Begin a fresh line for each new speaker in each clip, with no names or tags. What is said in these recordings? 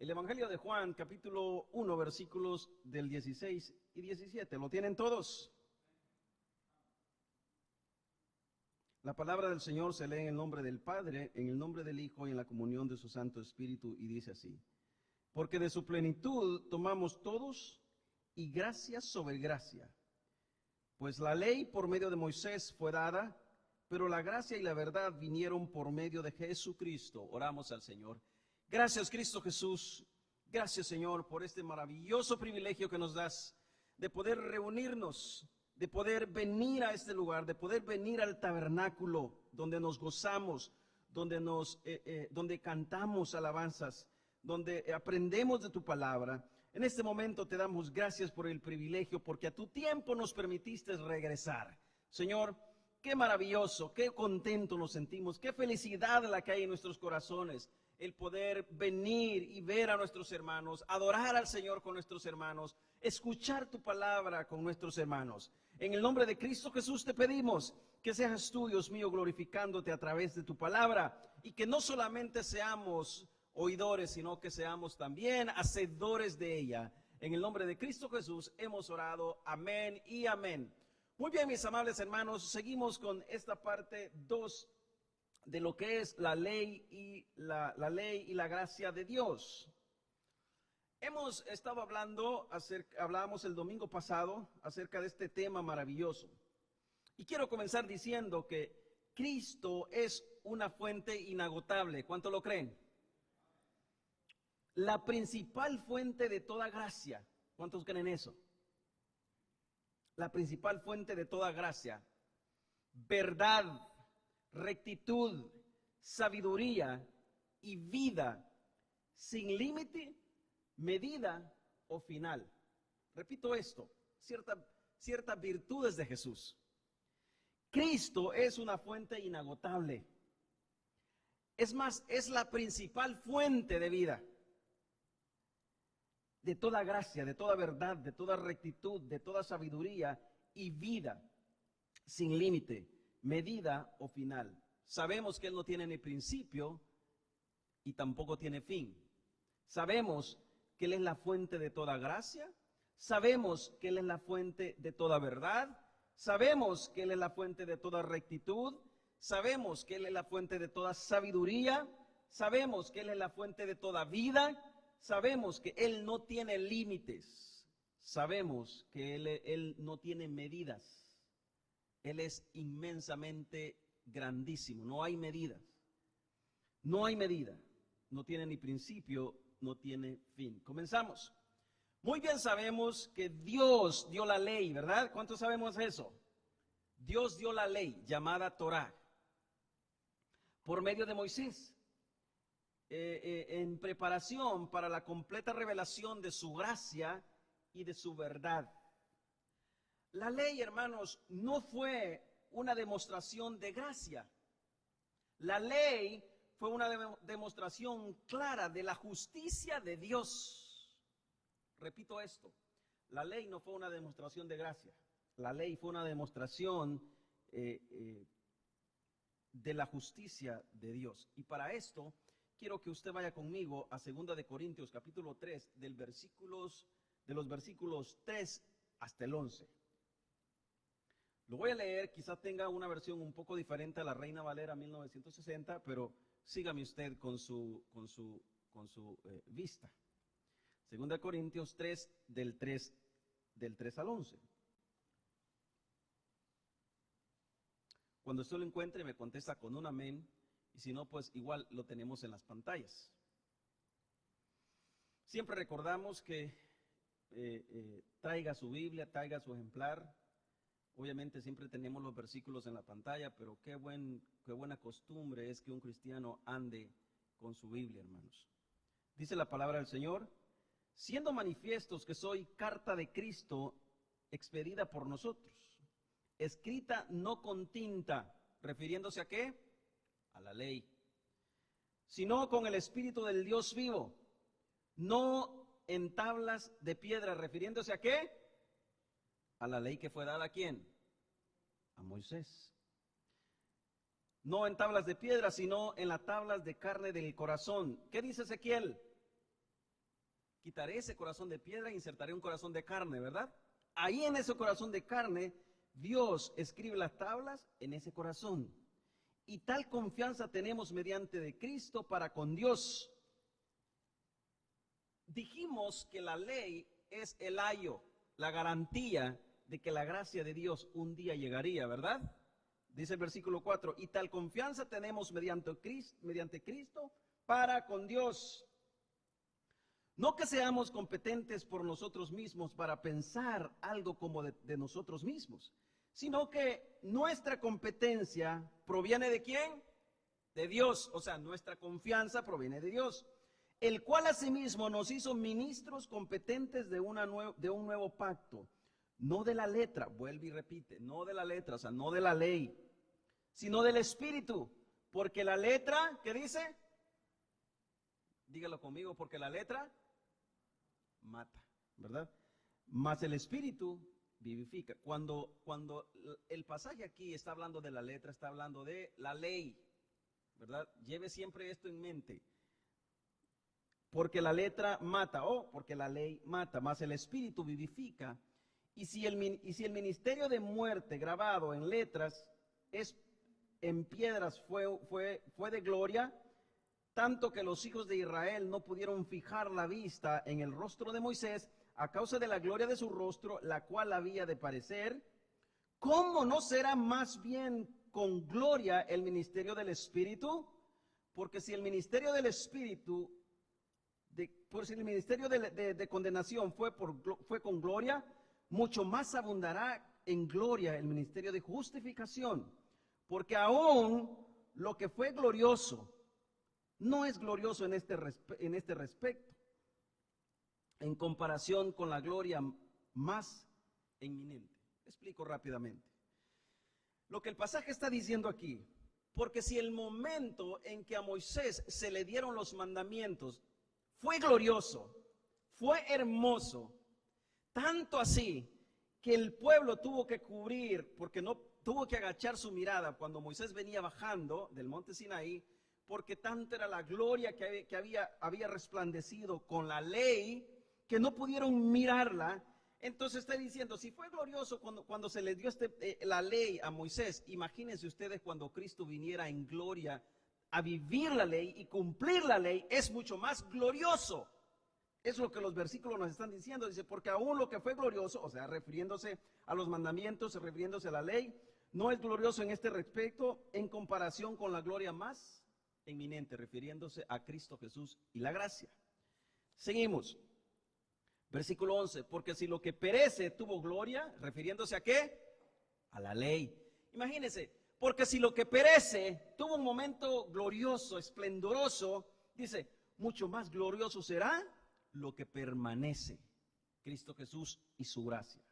El Evangelio de Juan, capítulo 1, versículos del 16 y 17. ¿Lo tienen todos? La palabra del Señor se lee en el nombre del Padre, en el nombre del Hijo y en la comunión de su Santo Espíritu, y dice así: porque de su plenitud tomamos todos, y gracia sobre gracia. Pues la ley por medio de Moisés fue dada, pero la gracia y la verdad vinieron por medio de Jesucristo. Oramos al Señor. Gracias, Cristo Jesús. Gracias, Señor, por este maravilloso privilegio que nos das de poder reunirnos, de poder venir a este lugar, de poder venir al tabernáculo donde nos gozamos, donde cantamos alabanzas, donde aprendemos de tu palabra. En este momento te damos gracias por el privilegio, porque a tu tiempo nos permitiste regresar. Señor, qué maravilloso, qué contento nos sentimos, qué felicidad la que hay en nuestros corazones, el poder venir y ver a nuestros hermanos, adorar al Señor con nuestros hermanos, escuchar tu palabra con nuestros hermanos. En el nombre de Cristo Jesús te pedimos que seas tú, Dios mío, glorificándote a través de tu palabra, y que no solamente seamos oidores, sino que seamos también hacedores de ella. En el nombre de Cristo Jesús hemos orado. Amén y amén. Muy bien, mis amables hermanos, seguimos con esta parte 2 de lo que es la ley y la gracia de Dios. Hemos estado hablábamos el domingo pasado acerca de este tema maravilloso. Y quiero comenzar diciendo que Cristo es una fuente inagotable. ¿Cuánto lo creen? La principal fuente de toda gracia. ¿Cuántos creen eso? La principal fuente de toda gracia, verdad, rectitud, sabiduría y vida, sin límite, medida o final. Repito esto, ciertas virtudes de Jesús. Cristo es una fuente inagotable. Es más, es la principal fuente de vida, de toda gracia, de toda verdad, de toda rectitud, de toda sabiduría y vida, sin límite, medida o final. Sabemos que Él no tiene ni principio y tampoco tiene fin. Sabemos que Él es la fuente de toda gracia, sabemos que Él es la fuente de toda verdad, sabemos que Él es la fuente de toda rectitud, sabemos que Él es la fuente de toda sabiduría, sabemos que Él es la fuente de toda vida. Sabemos que Él no tiene límites, sabemos que Él no tiene medidas, Él es inmensamente grandísimo, no hay medidas, no hay medida, no tiene ni principio, no tiene fin. Comenzamos. Muy bien sabemos que Dios dio la ley, ¿verdad? ¿Cuántos sabemos eso? Dios dio la ley llamada Torá por medio de Moisés. En preparación para la completa revelación de su gracia y de su verdad. La ley, hermanos, no fue una demostración de gracia. La ley fue una demostración clara de la justicia de Dios. Repito esto, la ley no fue una demostración de gracia. La ley fue una demostración de la justicia de Dios. Y para esto quiero que usted vaya conmigo a 2 de Corintios capítulo 3 de los versículos 3 hasta el 11. Lo voy a leer, quizás tenga una versión un poco diferente a la Reina Valera 1960, pero sígame usted con su vista. 2 de Corintios 3 del 3 al 11. Cuando usted lo encuentre me contesta con un amén. Y si no, pues igual lo tenemos en las pantallas. Siempre recordamos que traiga su Biblia, traiga su ejemplar. Obviamente siempre tenemos los versículos en la pantalla, pero qué buena costumbre es que un cristiano ande con su Biblia, hermanos. Dice la palabra del Señor: siendo manifiestos que soy carta de Cristo expedida por nosotros, escrita no con tinta, refiriéndose a ¿qué? A la ley, sino con el Espíritu del Dios vivo, no en tablas de piedra, refiriéndose a ¿qué? A la ley que fue dada ¿a quién? A Moisés. No en tablas de piedra, sino en las tablas de carne del corazón. ¿Qué dice Ezequiel? quitaré ese corazón de piedra e insertaré un corazón de carne, ¿verdad? Ahí en ese corazón de carne, Dios escribe las tablas en ese corazón. Y tal confianza tenemos mediante de Cristo para con Dios. Dijimos que la ley es el ayo, la garantía de que la gracia de Dios un día llegaría, ¿verdad? Dice el versículo 4, y tal confianza tenemos mediante Cristo para con Dios. No que seamos competentes por nosotros mismos para pensar algo como de nosotros mismos, sino que nuestra competencia proviene ¿de quién? De Dios. O sea, nuestra confianza proviene de Dios, el cual asimismo nos hizo ministros competentes de un nuevo pacto, no de la letra, vuelve y repite, no de la letra, o sea, no de la ley, sino del Espíritu, porque la letra, ¿qué dice? Dígalo conmigo, porque la letra mata, ¿verdad? Mas el Espíritu vivifica. Cuando el pasaje aquí está hablando de la letra, está hablando de la ley, ¿verdad? Lleve siempre esto en mente. Porque la letra mata, porque la ley mata, mas el Espíritu vivifica. Y si el ministerio de muerte grabado en letras en piedras fue de gloria, tanto que los hijos de Israel no pudieron fijar la vista en el rostro de Moisés a causa de la gloria de su rostro, la cual había de parecer, ¿cómo no será más bien con gloria el ministerio del Espíritu? Porque si el ministerio del Espíritu, si el ministerio de condenación fue con gloria, mucho más abundará en gloria el ministerio de justificación. Porque aún lo que fue glorioso no es glorioso en este respecto, en comparación con la gloria más inminente. Explico rápidamente. Lo que el pasaje está diciendo aquí, porque si el momento en que a Moisés se le dieron los mandamientos fue glorioso, fue hermoso, tanto así que el pueblo tuvo que cubrir, porque no tuvo que agachar su mirada cuando Moisés venía bajando del monte Sinaí, porque tanto era la gloria que había resplandecido con la ley, que no pudieron mirarla. Entonces está diciendo, si fue glorioso cuando se le dio la ley a Moisés, imagínense ustedes cuando Cristo viniera en gloria a vivir la ley y cumplir la ley, es mucho más glorioso. Es lo que los versículos nos están diciendo. Dice, porque aún lo que fue glorioso, o sea, refiriéndose a los mandamientos, refiriéndose a la ley, no es glorioso en este respecto en comparación con la gloria más inminente, refiriéndose a Cristo Jesús y la gracia. Seguimos. Versículo 11, porque si lo que perece tuvo gloria, refiriéndose a ¿qué? A la ley. Imagínense, porque si lo que perece tuvo un momento glorioso, esplendoroso, dice, mucho más glorioso será lo que permanece, Cristo Jesús y su gracia.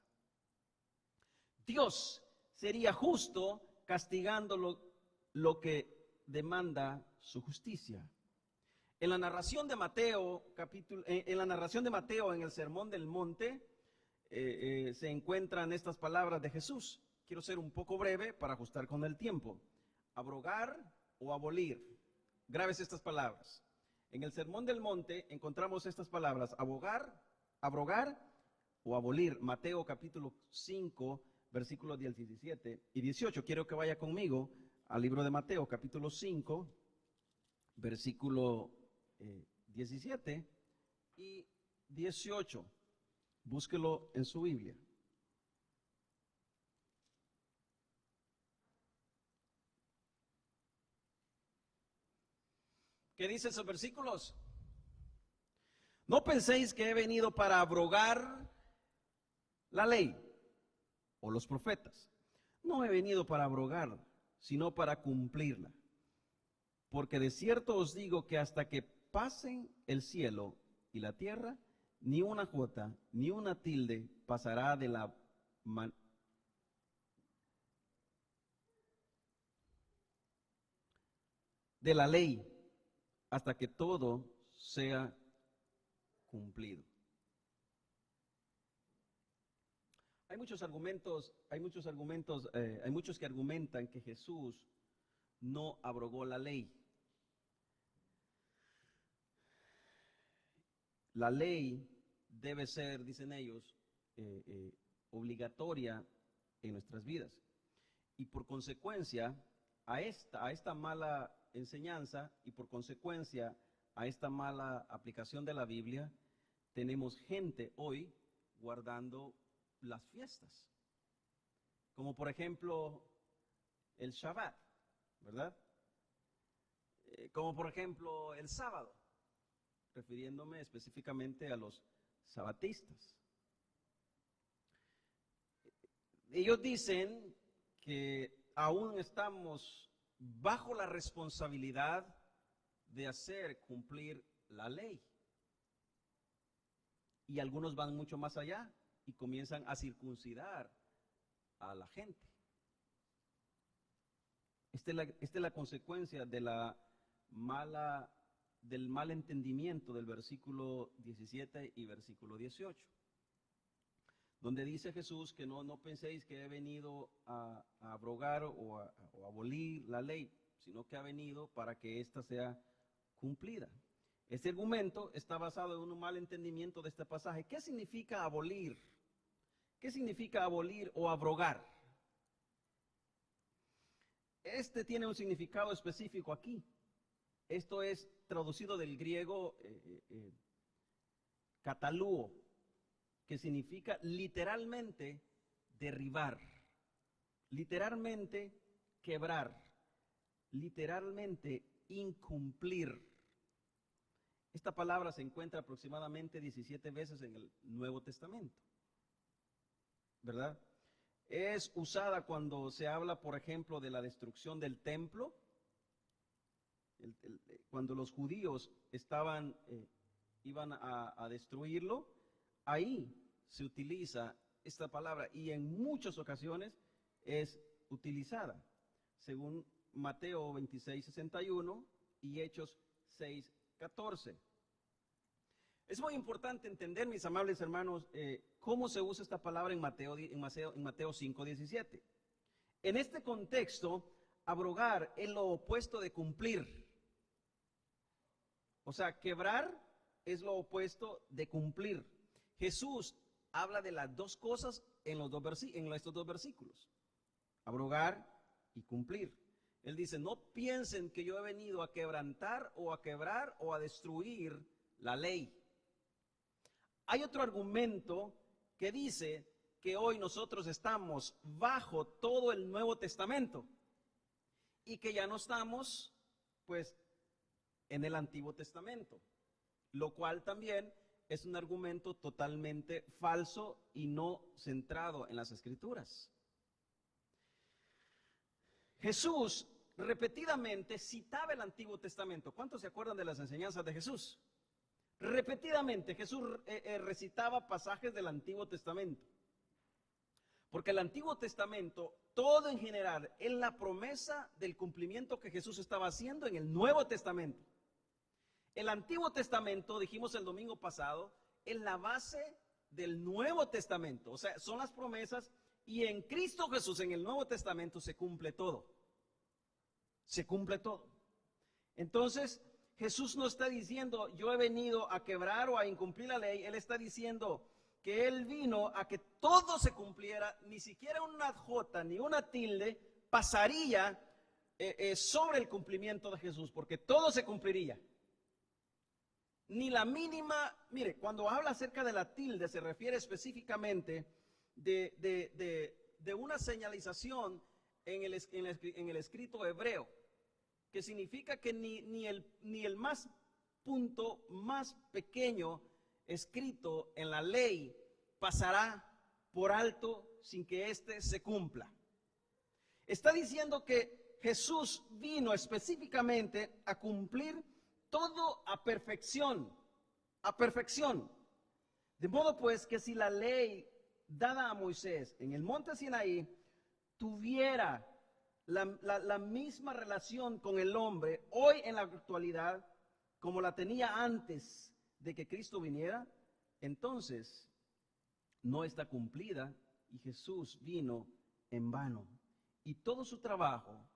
Dios sería justo castigando lo que demanda su justicia. En la narración de Mateo, en el Sermón del Monte, se encuentran estas palabras de Jesús. Quiero ser un poco breve para ajustar con el tiempo. Abrogar o abolir. Grabes estas palabras. En el Sermón del Monte encontramos estas palabras: abrogar o abolir. Mateo capítulo 5, versículos 17 y 18. Quiero que vaya conmigo al libro de Mateo capítulo 5, versículo 17 y 18. Búsquelo en su Biblia. ¿Qué dicen esos versículos? No penséis que he venido para abrogar la ley o los profetas. No he venido para abrogar, sino para cumplirla. Porque de cierto os digo que hasta que pasen el cielo y la tierra, ni una jota, ni una tilde pasará de la ley hasta que todo sea cumplido. Hay muchos que argumentan que Jesús no abrogó la ley. La ley debe ser, dicen ellos, obligatoria en nuestras vidas. Y por consecuencia, a esta mala enseñanza y por consecuencia a esta mala aplicación de la Biblia, tenemos gente hoy guardando las fiestas. Como por ejemplo el Shabbat, ¿verdad? Como por ejemplo el sábado, refiriéndome específicamente a los sabatistas. Ellos dicen que aún estamos bajo la responsabilidad de hacer cumplir la ley. Y algunos van mucho más allá y comienzan a circuncidar a la gente. Esta es la consecuencia de del mal entendimiento del versículo 17 y versículo 18, donde dice Jesús que no penséis que he venido a abrogar o a abolir la ley, sino que ha venido para que ésta sea cumplida. Este argumento está basado en un mal entendimiento de este pasaje. ¿Qué significa abolir? ¿Qué significa abolir o abrogar? Este tiene un significado específico aquí. Esto es traducido del griego katalúo, que significa literalmente derribar, literalmente quebrar, literalmente incumplir. Esta palabra se encuentra aproximadamente 17 veces en el Nuevo Testamento, ¿verdad? Es usada cuando se habla, por ejemplo, de la destrucción del templo, cuando los judíos iban a destruirlo. Ahí se utiliza esta palabra y en muchas ocasiones es utilizada, según Mateo 26:61 y Hechos 6:14. Es muy importante entender, mis amables hermanos, cómo se usa esta palabra en Mateo 5:17. En este contexto, abrogar es lo opuesto de cumplir. O sea, quebrar es lo opuesto de cumplir. Jesús habla de las dos cosas en estos dos versículos: abrogar y cumplir. Él dice, no piensen que yo he venido a quebrantar o a quebrar o a destruir la ley. Hay otro argumento que dice que hoy nosotros estamos bajo todo el Nuevo Testamento y que ya no estamos, pues, en el Antiguo Testamento, lo cual también es un argumento totalmente falso y no centrado en las Escrituras. Jesús repetidamente citaba el Antiguo Testamento. ¿Cuántos se acuerdan de las enseñanzas de Jesús? Repetidamente Jesús recitaba pasajes del Antiguo Testamento. Porque el Antiguo Testamento, todo en general, es la promesa del cumplimiento que Jesús estaba haciendo en el Nuevo Testamento. El Antiguo Testamento, dijimos el domingo pasado, es la base del Nuevo Testamento. O sea, son las promesas y en Cristo Jesús, en el Nuevo Testamento, se cumple todo. Se cumple todo. Entonces, Jesús no está diciendo, yo he venido a quebrar o a incumplir la ley. Él está diciendo que Él vino a que todo se cumpliera, ni siquiera una jota ni una tilde pasaría sobre el cumplimiento de Jesús, porque todo se cumpliría. Ni la mínima, mire, cuando habla acerca de la tilde se refiere específicamente de una señalización en el escrito hebreo, que significa que ni el más punto más pequeño escrito en la ley pasará por alto sin que éste se cumpla. Está diciendo que Jesús vino específicamente a cumplir todo a perfección, a perfección. De modo pues que si la ley dada a Moisés en el monte Sinaí tuviera la misma relación con el hombre hoy en la actualidad como la tenía antes de que Cristo viniera, entonces no está cumplida y Jesús vino en vano. Y todo su trabajo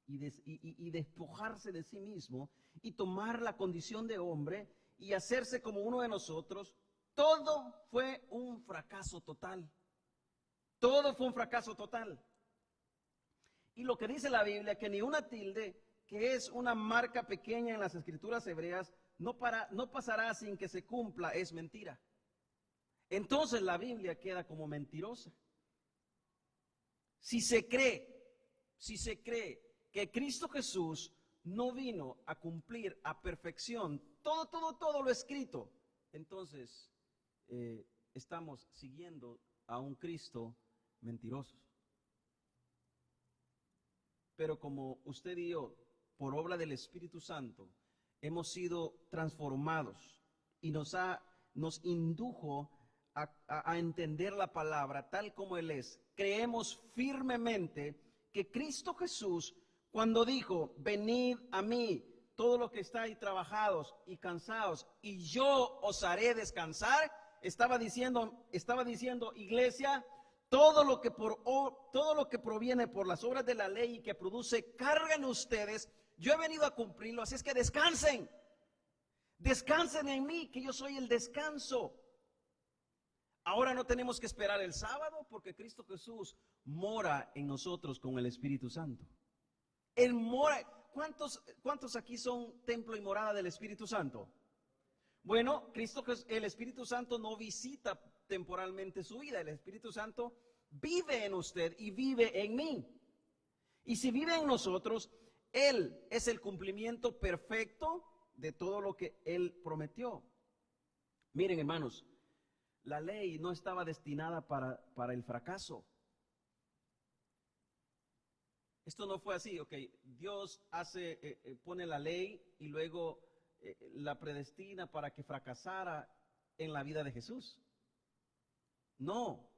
y despojarse de sí mismo y tomar la condición de hombre y hacerse como uno de nosotros, Todo fue un fracaso total. Todo fue un fracaso total. Y lo que dice la Biblia, que ni una tilde, que es una marca pequeña en las escrituras hebreas, no pasará sin que se cumpla, es mentira. Entonces la Biblia queda como mentirosa. Si se cree que Cristo Jesús no vino a cumplir a perfección todo lo escrito, entonces estamos siguiendo a un Cristo mentiroso. Pero como usted y yo, por obra del Espíritu Santo, hemos sido transformados y nos indujo a entender la palabra tal como Él es. Creemos firmemente que Cristo Jesús, cuando dijo, venid a mí, todos los que estáis trabajados y cansados, y yo os haré descansar, estaba diciendo, iglesia, todo lo que proviene por las obras de la ley y que produce carga en ustedes, yo he venido a cumplirlo, así es que descansen. Descansen en mí, que yo soy el descanso. Ahora no tenemos que esperar el sábado porque Cristo Jesús mora en nosotros con el Espíritu Santo. Él mora. ¿Cuántos aquí son templo y morada del Espíritu Santo? Bueno, el Espíritu Santo no visita temporalmente su vida. El Espíritu Santo vive en usted y vive en mí. Y si vive en nosotros, Él es el cumplimiento perfecto de todo lo que Él prometió. Miren, hermanos, la ley no estaba destinada para el fracaso. Esto no fue así, ok. Dios pone la ley y luego la predestina para que fracasara en la vida de Jesús. No,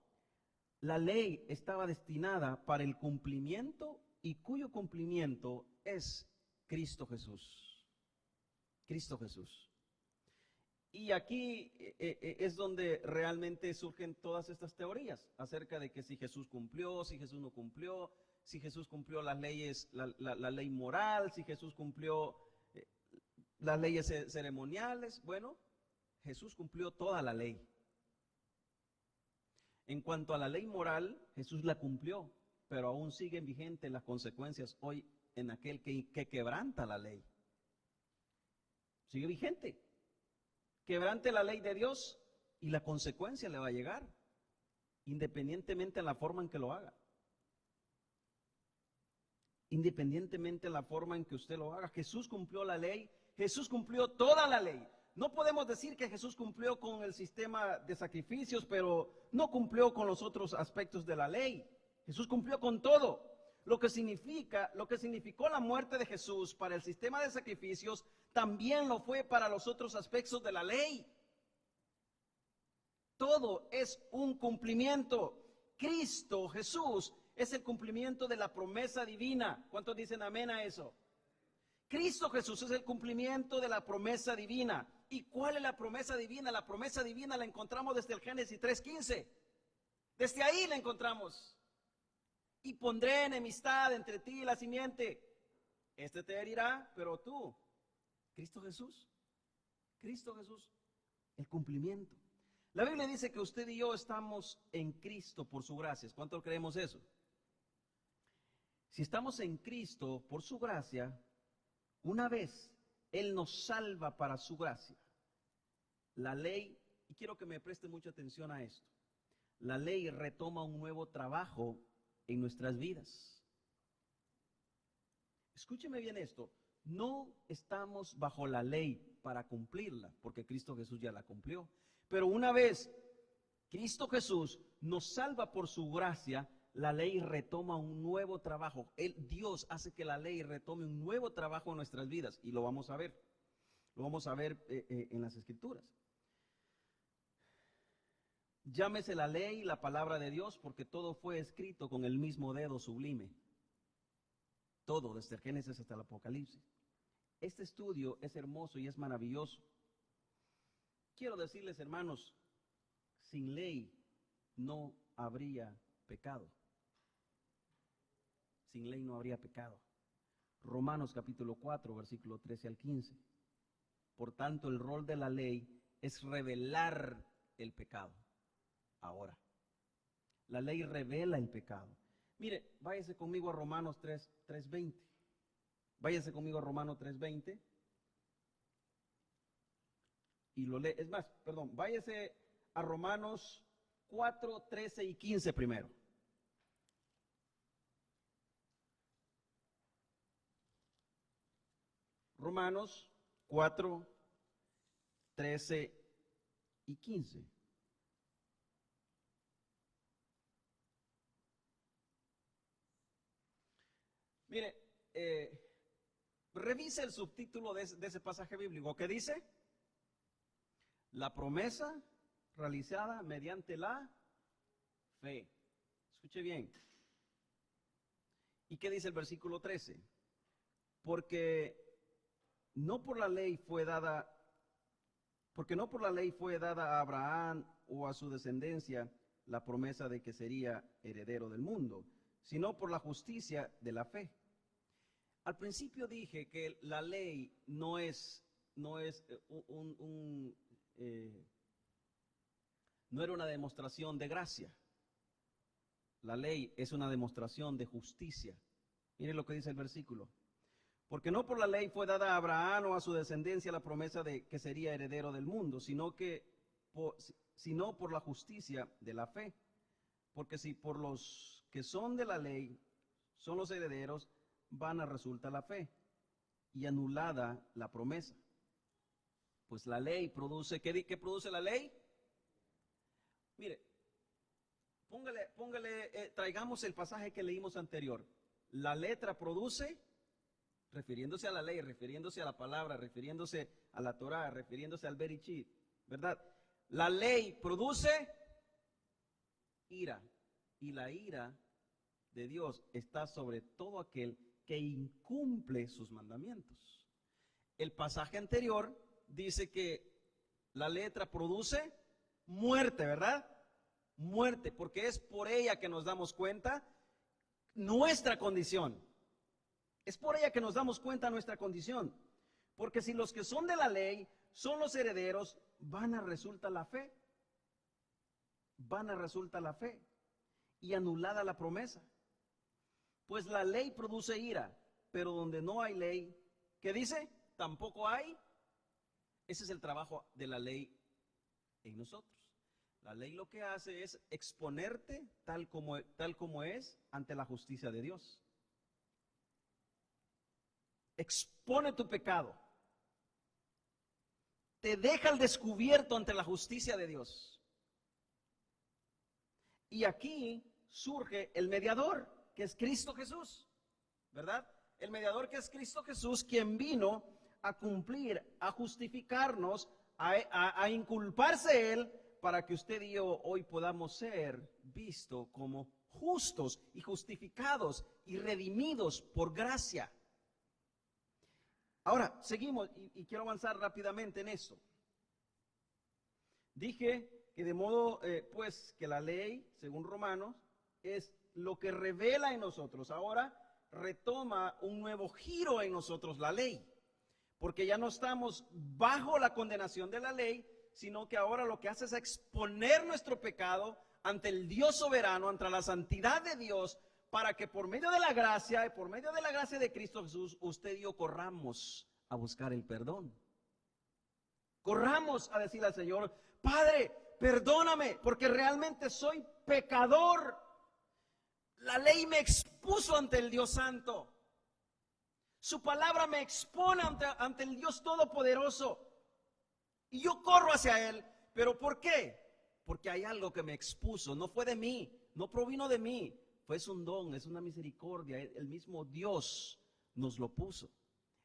la ley estaba destinada para el cumplimiento y cuyo cumplimiento es Cristo Jesús. Cristo Jesús. Y aquí es donde realmente surgen todas estas teorías acerca de que si Jesús cumplió, si Jesús no cumplió, si Jesús cumplió las leyes, la ley moral, si Jesús cumplió las leyes ceremoniales. Bueno, Jesús cumplió toda la ley. En cuanto a la ley moral, Jesús la cumplió, pero aún siguen vigentes las consecuencias hoy en aquel que quebranta la ley. Sigue vigente. Quebrante la ley de Dios y la consecuencia le va a llegar, independientemente de la forma en que lo haga. Independientemente de la forma en que usted lo haga. Jesús cumplió la ley, Jesús cumplió toda la ley. No podemos decir que Jesús cumplió con el sistema de sacrificios, pero no cumplió con los otros aspectos de la ley. Jesús cumplió con todo. Lo que significó la muerte de Jesús para el sistema de sacrificios, también lo fue para los otros aspectos de la ley. Todo es un cumplimiento. Cristo Jesús es el cumplimiento de la promesa divina. ¿Cuántos dicen amén a eso? Cristo Jesús es el cumplimiento de la promesa divina. ¿Y cuál es la promesa divina? La promesa divina la encontramos desde el Génesis 3:15. Desde ahí la encontramos. Y pondré enemistad entre ti y la simiente. Este te herirá, pero tú, Cristo Jesús, el cumplimiento. La Biblia dice que usted y yo estamos en Cristo por su gracia. ¿Cuánto creemos eso? Si estamos en Cristo por su gracia, una vez Él nos salva para su gracia, la ley, y quiero que me preste mucha atención a esto, la ley retoma un nuevo trabajo en nuestras vidas. Escúcheme bien esto, no estamos bajo la ley para cumplirla, porque Cristo Jesús ya la cumplió. Pero una vez Cristo Jesús nos salva por su gracia, la ley retoma un nuevo trabajo. Dios hace que la ley retome un nuevo trabajo en nuestras vidas, y lo vamos a ver. Lo vamos a ver en las Escrituras. Llámese la ley, la palabra de Dios, porque todo fue escrito con el mismo dedo sublime. Todo, desde el Génesis hasta el Apocalipsis. Este estudio es hermoso y es maravilloso. Quiero decirles, hermanos, sin ley no habría pecado. Sin ley no habría pecado. Romanos capítulo 4, versículo 13 al 15. Por tanto, el rol de la ley es revelar el pecado. Ahora, la ley revela el pecado. Mire, váyase conmigo a Romanos 3:20. Váyase conmigo a Romanos 3:20. Y lo lee. Es más, perdón, váyase a Romanos 4:13 y 15 primero. Romanos 4:13 y 15. Mire, revise el subtítulo de ese pasaje bíblico que dice: la promesa realizada mediante la fe. Escuche bien. ¿Y qué dice el versículo 13? Porque no por la ley fue dada a Abraham o a su descendencia la promesa de que sería heredero del mundo, sino por la justicia de la fe. Al principio dije que la ley no era una demostración de gracia. La ley es una demostración de justicia. Mire lo que dice el versículo. Porque no por la ley fue dada a Abraham o a su descendencia la promesa de que sería heredero del mundo, sino por la justicia de la fe. Porque si por los que son de la ley son los herederos, vana resulta la fe y anulada la promesa. Pues la ley produce, ¿qué produce la ley? Mire, traigamos el pasaje que leímos anterior. La letra produce, refiriéndose a la ley, refiriéndose a la palabra, refiriéndose a la Torá, refiriéndose al Bereshit, ¿verdad? La ley produce ira, y la ira de Dios está sobre todo aquel que incumple sus mandamientos. El pasaje anterior dice que la letra produce muerte, ¿verdad? Muerte, porque es por ella que nos damos cuenta nuestra condición. Es por ella que nos damos cuenta nuestra condición. Porque si los que son de la ley son los herederos, vana resulta la fe. Vana resulta la fe y anulada la promesa. Pues la ley produce ira, pero donde no hay ley, ¿qué dice? Tampoco hay. Ese es el trabajo de la ley en nosotros. La ley lo que hace es exponerte tal como es ante la justicia de Dios. Expone tu pecado. Te deja al descubierto ante la justicia de Dios. Y aquí surge el mediador, que es Cristo Jesús, ¿verdad? El mediador que es Cristo Jesús, quien vino a cumplir, a justificarnos, a inculparse Él, para que usted y yo hoy podamos ser vistos como justos y justificados y redimidos por gracia. Ahora, seguimos y quiero avanzar rápidamente en esto. Dije que de modo, pues, que la ley, según Romanos, es lo que revela en nosotros. Ahora retoma un nuevo giro en nosotros la ley, porque ya no estamos bajo la condenación de la ley, sino que ahora lo que hace es exponer nuestro pecado ante el Dios soberano, ante la santidad de Dios, para que por medio de la gracia y por medio de la gracia de Cristo Jesús, usted y yo corramos a buscar el perdón. Corramos a decirle al Señor: Padre, perdóname, porque realmente soy pecador. La ley me expuso ante el Dios Santo. Su palabra me expone ante el Dios Todopoderoso. Y yo corro hacia Él. ¿Pero por qué? Porque hay algo que me expuso. No fue de mí, no provino de mí. Fue un don, es una misericordia. El mismo Dios nos lo puso.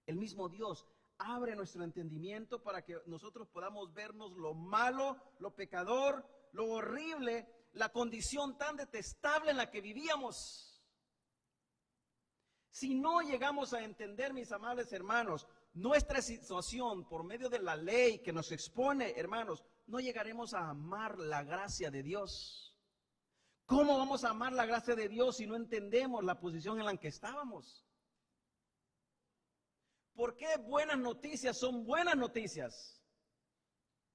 El mismo Dios abre nuestro entendimiento para que nosotros podamos vernos lo malo, lo pecador, lo horrible, la condición tan detestable en la que vivíamos. Si no llegamos a entender, mis amables hermanos, nuestra situación por medio de la ley que nos expone, hermanos, no llegaremos a amar la gracia de Dios. ¿Cómo vamos a amar la gracia de Dios si no entendemos la posición en la que estábamos? ¿Por qué buenas noticias son buenas noticias?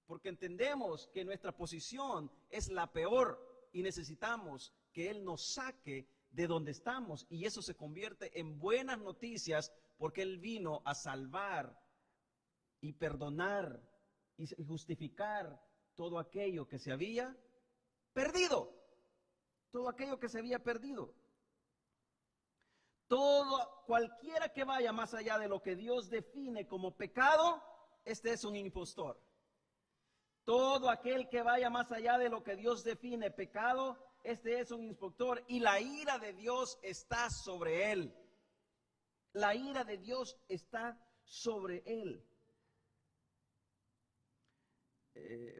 porque entendemos que nuestra posición es la peor y necesitamos que Él nos saque de donde estamos, y eso se convierte en buenas noticias porque Él vino a salvar y perdonar y justificar todo aquello que se había perdido, todo aquello que se había perdido. Cualquiera que vaya más allá de lo que Dios define como pecado, este es un impostor. Todo aquel que vaya más allá de lo que Dios define pecado, este es un impostor, y la ira de Dios está sobre él. La ira de Dios está sobre él.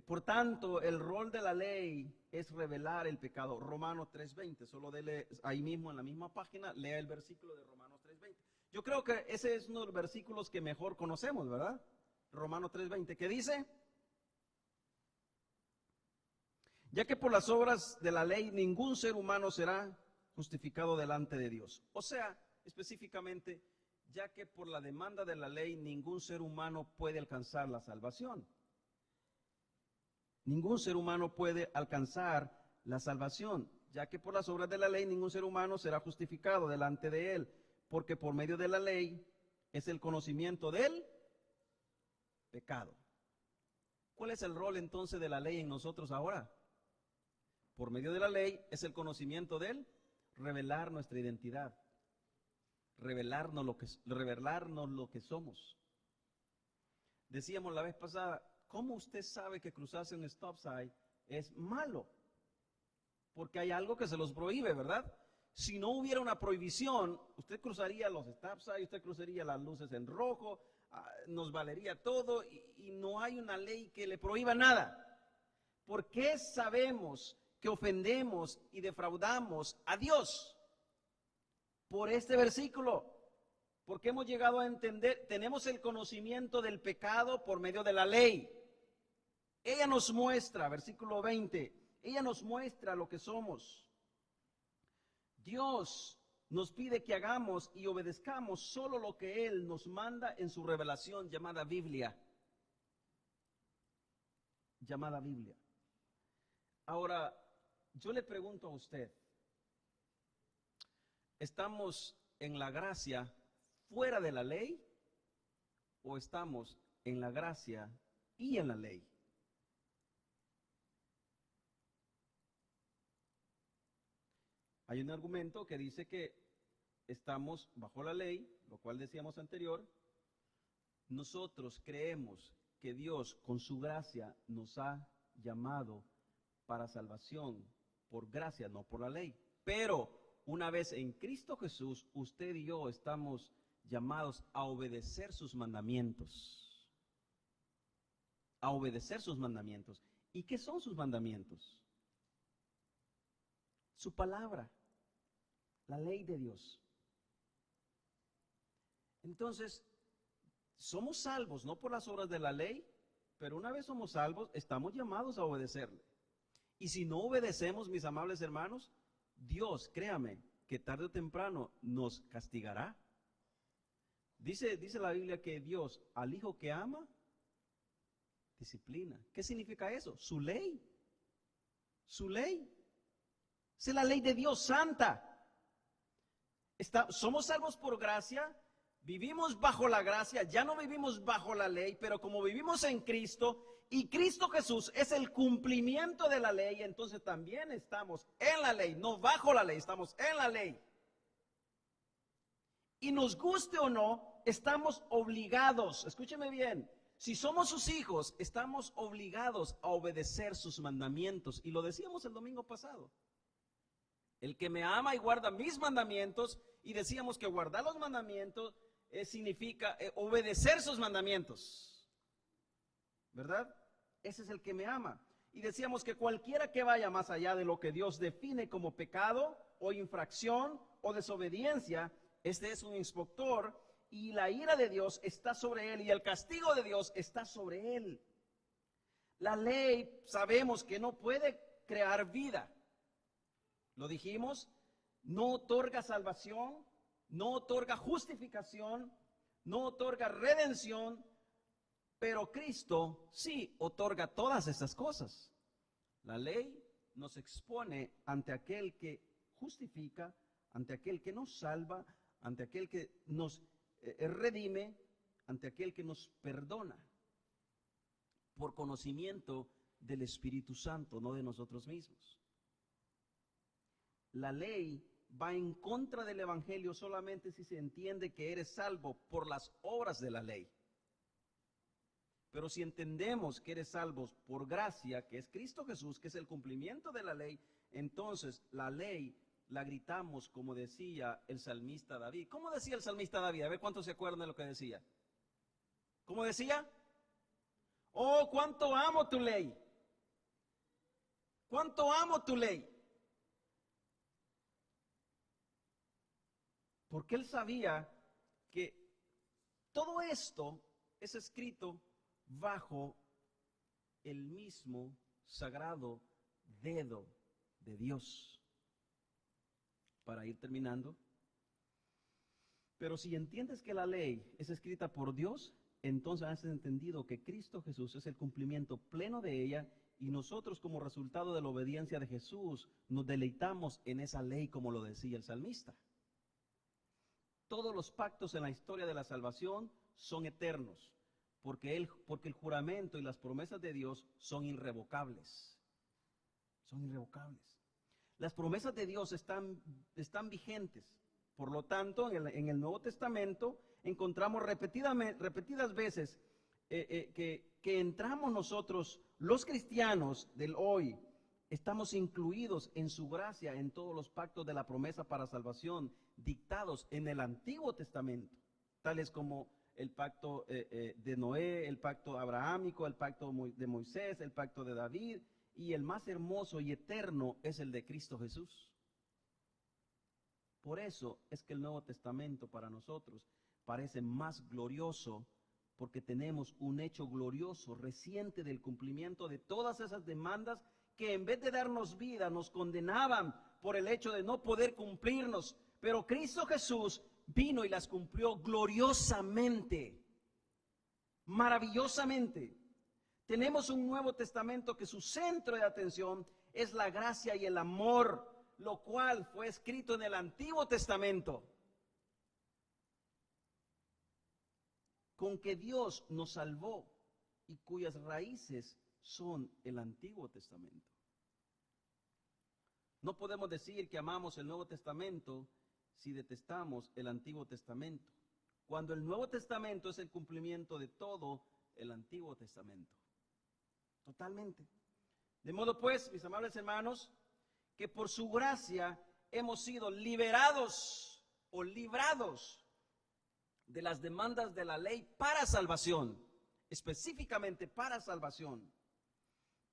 Por tanto, el rol de la ley es revelar el pecado. Romanos 3:20, solo dele ahí mismo en la misma página, lea el versículo de Romanos 3:20. Yo creo que ese es uno de los versículos que mejor conocemos, ¿verdad? Romanos 3:20, ¿qué dice? Ya que por las obras de la ley ningún ser humano será justificado delante de Dios. O sea, específicamente, ya que por la demanda de la ley ningún ser humano puede alcanzar la salvación. Ningún ser humano puede alcanzar la salvación, ya que por las obras de la ley ningún ser humano será justificado delante de Él, porque por medio de la ley es el conocimiento del pecado. ¿Cuál es el rol entonces de la ley en nosotros ahora? Por medio de la ley es el conocimiento del revelar nuestra identidad, revelarnos lo que somos. Decíamos la vez pasada, ¿cómo usted sabe que cruzarse un stop sign es malo? Porque hay algo que se los prohíbe, ¿verdad? Si no hubiera una prohibición, usted cruzaría los stop signs, usted cruzaría las luces en rojo, nos valería todo y no hay una ley que le prohíba nada. ¿Por qué sabemos que ofendemos y defraudamos a Dios? Por este versículo. Porque hemos llegado a entender, tenemos el conocimiento del pecado por medio de la ley. Ella nos muestra, versículo 20, ella nos muestra lo que somos. Dios nos pide que hagamos y obedezcamos solo lo que Él nos manda en su revelación llamada Biblia. Llamada Biblia. Ahora, yo le pregunto a usted, ¿estamos en la gracia fuera de la ley o estamos en la gracia y en la ley? Hay un argumento que dice que estamos bajo la ley, lo cual decíamos anterior. Nosotros creemos que Dios con su gracia nos ha llamado para salvación, por gracia, no por la ley. Pero una vez en Cristo Jesús, usted y yo estamos llamados a obedecer sus mandamientos. A obedecer sus mandamientos. ¿Y qué son sus mandamientos? Su palabra, la ley de Dios. Entonces, somos salvos no por las obras de la ley, pero una vez somos salvos, estamos llamados a obedecerle. Y si no obedecemos, mis amables hermanos, Dios, créame, que tarde o temprano nos castigará. Dice la Biblia que Dios al hijo que ama, disciplina. ¿Qué significa eso? Su ley. Su ley. Esa es la ley de Dios santa. Somos salvos por gracia, vivimos bajo la gracia, ya no vivimos bajo la ley, pero como vivimos en Cristo, y Cristo Jesús es el cumplimiento de la ley, entonces también estamos en la ley, no bajo la ley, estamos en la ley. Y nos guste o no, estamos obligados, escúcheme bien, si somos sus hijos, estamos obligados a obedecer sus mandamientos. Y lo decíamos el domingo pasado. El que me ama y guarda mis mandamientos, y decíamos que guardar los mandamientos significa obedecer sus mandamientos. ¿Verdad? Ese es el que me ama. Y decíamos que cualquiera que vaya más allá de lo que Dios define como pecado o infracción o desobediencia, este es un inspector y la ira de Dios está sobre él y el castigo de Dios está sobre él. La ley sabemos que no puede crear vida. Lo dijimos, no otorga salvación, no otorga justificación, no otorga redención, Pero Cristo sí otorga todas estas cosas. La ley nos expone ante aquel que justifica, ante aquel que nos salva, ante aquel que nos redime, ante aquel que nos perdona, por conocimiento del Espíritu Santo, no de nosotros mismos. La ley va en contra del Evangelio solamente si se entiende que eres salvo por las obras de la ley. Pero si entendemos que eres salvos por gracia, que es Cristo Jesús, que es el cumplimiento de la ley, entonces la ley la gritamos como decía el salmista David. ¿Cómo decía el salmista David? A ver cuántos se acuerdan de lo que decía. ¿Cómo decía? Oh, cuánto amo tu ley. Cuánto amo tu ley. Porque él sabía que todo esto es escrito bajo el mismo sagrado dedo de Dios. Para ir terminando. Pero si entiendes que la ley es escrita por Dios, entonces has entendido que Cristo Jesús es el cumplimiento pleno de ella y nosotros como resultado de la obediencia de Jesús nos deleitamos en esa ley como lo decía el salmista. Todos los pactos en la historia de la salvación son eternos, porque el juramento y las promesas de Dios son irrevocables. Son irrevocables. Las promesas de Dios están vigentes. Por lo tanto, en el Nuevo Testamento encontramos repetidas veces que entramos nosotros, los cristianos del hoy, estamos incluidos en su gracia en todos los pactos de la promesa para salvación dictados en el Antiguo Testamento, tales como el pacto de Noé, el pacto abrahámico, el pacto de Moisés, el pacto de David, y el más hermoso y eterno es el de Cristo Jesús. Por eso es que el Nuevo Testamento para nosotros parece más glorioso, porque tenemos un hecho glorioso reciente del cumplimiento de todas esas demandas que en vez de darnos vida nos condenaban por el hecho de no poder cumplirnos. Pero Cristo Jesús vino y las cumplió gloriosamente, maravillosamente. Tenemos un Nuevo Testamento que su centro de atención es la gracia y el amor, lo cual fue escrito en el Antiguo Testamento. Con que Dios nos salvó y cuyas raíces son el Antiguo Testamento. No podemos decir que amamos el Nuevo Testamento si detestamos el Antiguo Testamento, cuando el Nuevo Testamento es el cumplimiento de todo el Antiguo Testamento. Totalmente. De modo pues, mis amables hermanos, que por su gracia hemos sido liberados o librados de las demandas de la ley para salvación, específicamente para salvación,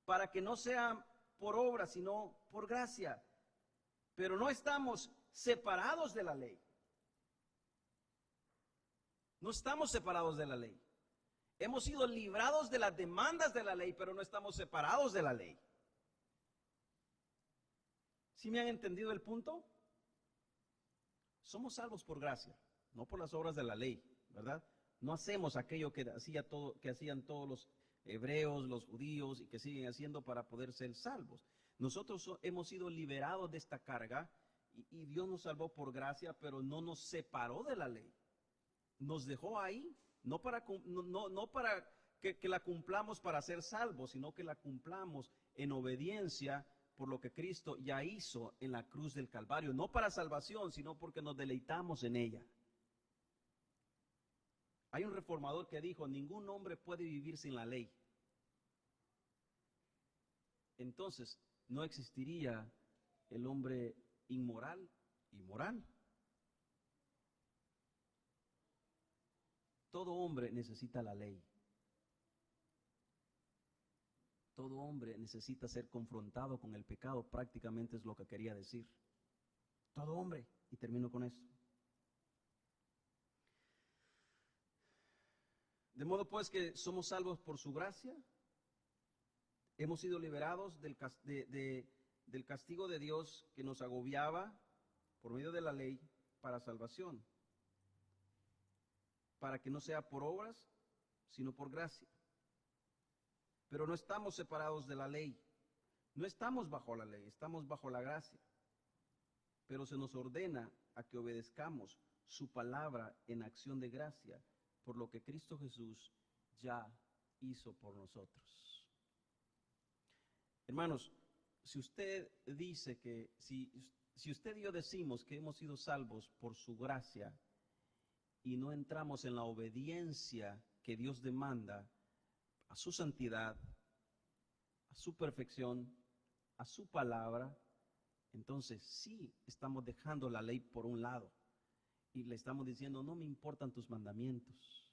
para que no sea por obra, sino por gracia. Pero no estamos separados de la ley. No estamos separados de la ley. Hemos sido librados de las demandas de la ley, pero no estamos separados de la ley. ¿Sí me han entendido el punto? Somos salvos por gracia, no por las obras de la ley, ¿verdad? No hacemos aquello que hacían todos los hebreos, los judíos y que siguen haciendo para poder ser salvos. Nosotros hemos sido liberados de esta carga y Dios nos salvó por gracia, pero no nos separó de la ley. Nos dejó ahí. No para que la cumplamos para ser salvos, sino que la cumplamos en obediencia por lo que Cristo ya hizo en la cruz del Calvario. No para salvación, sino porque nos deleitamos en ella. Hay un reformador que dijo, ningún hombre puede vivir sin la ley. Entonces, no existiría el hombre inmoral y moral. Todo hombre necesita la ley. Todo hombre necesita ser confrontado con el pecado, prácticamente es lo que quería decir. Todo hombre, y termino con esto. De modo pues que somos salvos por su gracia, hemos sido liberados del castigo de Dios que nos agobiaba por medio de la ley para salvación, para que no sea por obras, sino por gracia. pero no estamos separados de la ley. No estamos bajo la ley, estamos bajo la gracia. Pero se nos ordena a que obedezcamos su palabra en acción de gracia por lo que Cristo Jesús ya hizo por nosotros. Hermanos, si usted dice que, si usted y yo decimos que hemos sido salvos por su gracia y no entramos en la obediencia que Dios demanda a su santidad, a su perfección, a su palabra, entonces sí estamos dejando la ley por un lado y le estamos diciendo, no me importan tus mandamientos,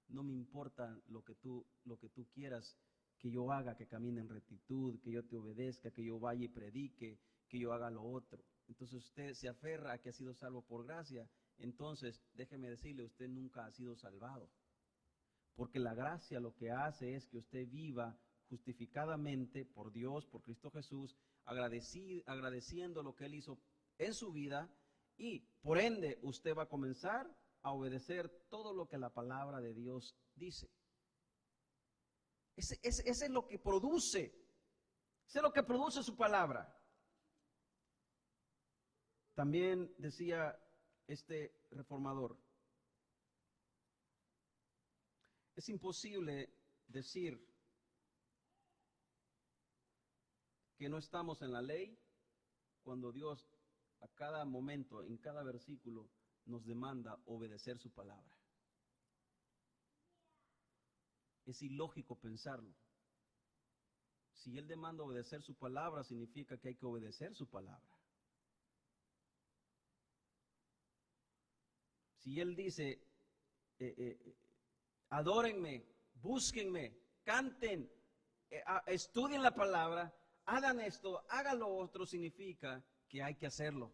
no me importa lo que tú quieras que yo haga, que camine en rectitud, que yo te obedezca, que yo vaya y predique, que yo haga lo otro. Entonces usted se aferra a que ha sido salvo por gracia, entonces déjeme decirle, usted nunca ha sido salvado. Porque la gracia lo que hace es que usted viva justificadamente por Dios, por Cristo Jesús, agradeciendo lo que Él hizo en su vida, y por ende usted va a comenzar a obedecer todo lo que la palabra de Dios dice. Ese es lo que produce, ese es lo que produce su palabra. También decía este reformador, es imposible decir que no estamos en la ley cuando Dios a cada momento, en cada versículo, nos demanda obedecer su palabra. Es ilógico pensarlo. Si Él demanda obedecer su palabra, significa que hay que obedecer su palabra. Si Él dice, adórenme, búsquenme, canten, estudien la palabra, hagan esto, hagan lo otro, significa que hay que hacerlo.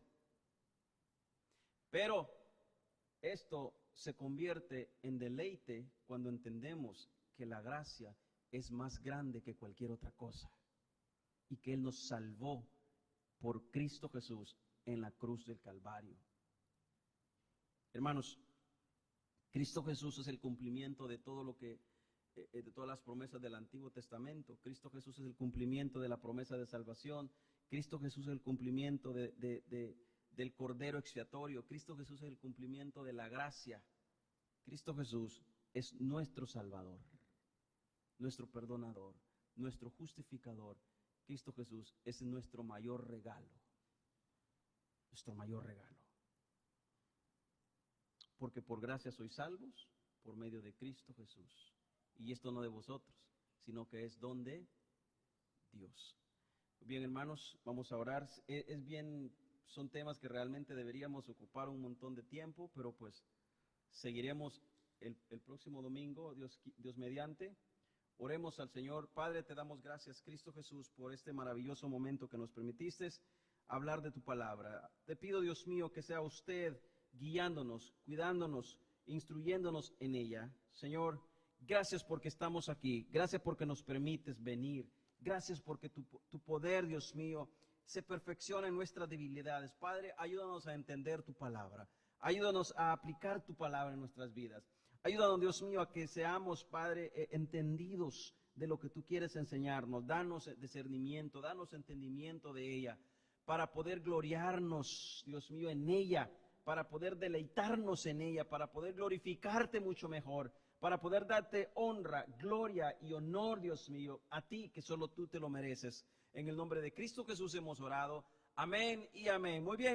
Pero esto se convierte en deleite cuando entendemos que la gracia es más grande que cualquier otra cosa y que Él nos salvó por Cristo Jesús en la cruz del Calvario. Hermanos, Cristo Jesús es el cumplimiento de todo lo que, de todas las promesas del Antiguo Testamento. Cristo Jesús es el cumplimiento de la promesa de salvación. Cristo Jesús es el cumplimiento del Cordero expiatorio. Cristo Jesús es el cumplimiento de la gracia. Cristo Jesús es nuestro Salvador, nuestro perdonador, nuestro justificador. Cristo Jesús es nuestro mayor regalo. Nuestro mayor regalo. Porque por gracia sois salvos por medio de Cristo Jesús. Y esto no de vosotros, sino que es don de Dios. Bien, hermanos, vamos a orar. Son temas que realmente deberíamos ocupar un montón de tiempo, pero pues seguiremos el próximo domingo, Dios mediante. Oremos al Señor. Padre, te damos gracias, Cristo Jesús, por este maravilloso momento que nos permitiste hablar de tu palabra. Te pido, Dios mío, que sea usted guiándonos, cuidándonos, instruyéndonos en ella. Señor, gracias porque estamos aquí. Gracias porque nos permites venir. Gracias porque tu poder, Dios mío, se perfecciona en nuestras debilidades. Padre, ayúdanos a entender tu palabra. Ayúdanos a aplicar tu palabra en nuestras vidas. Ayúdanos, Dios mío, a que seamos, Padre, entendidos de lo que tú quieres enseñarnos. Danos discernimiento, danos entendimiento de ella, para poder gloriarnos, Dios mío, en ella, para poder deleitarnos en ella, para poder glorificarte mucho mejor, para poder darte honra, gloria y honor, Dios mío, a ti, que solo tú te lo mereces. En el nombre de Cristo Jesús hemos orado. Amén y amén. Muy bien.